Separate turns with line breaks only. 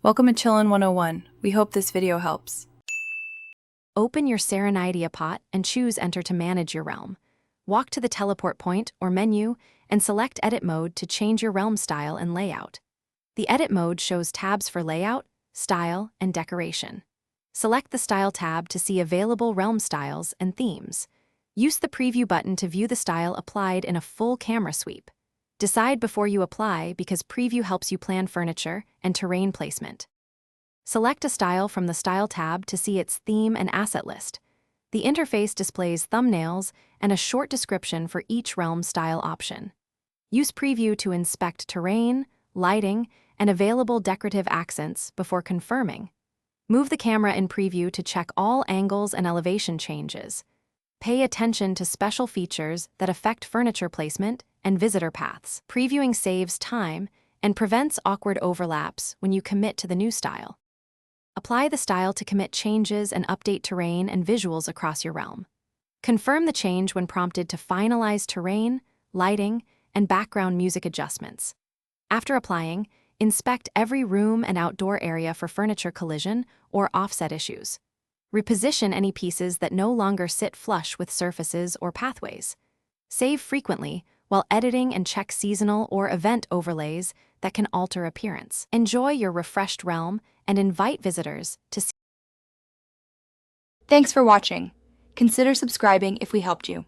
Welcome to Chillin' 101. We hope this video helps.
Open your Serenidia pot and choose Enter to manage your realm. Walk to the teleport point or menu and select Edit Mode to change your realm style and layout. The Edit Mode shows tabs for layout, style, and decoration. Select the Style tab to see available realm styles and themes. Use the Preview button to view the style applied in a full camera sweep. Decide before you apply because Preview helps you plan furniture and terrain placement. Select a style from the Style tab to see its theme and asset list. The interface displays thumbnails and a short description for each realm style option. Use Preview to inspect terrain, lighting, and available decorative accents before confirming. Move the camera in Preview to check all angles and elevation changes. Pay attention to special features that affect furniture placement and visitor paths. Previewing saves time and prevents awkward overlaps when you commit to the new style. Apply the style to commit changes and update terrain and visuals across your realm. Confirm the change when prompted to finalize terrain, lighting, and background music adjustments. After applying, inspect every room and outdoor area for furniture collision or offset issues. Reposition any pieces that no longer sit flush with surfaces or pathways. Save frequently while editing and check seasonal or event overlays that can alter appearance. Enjoy your refreshed realm and invite visitors to see.
Thanks for watching. Consider subscribing if we helped you.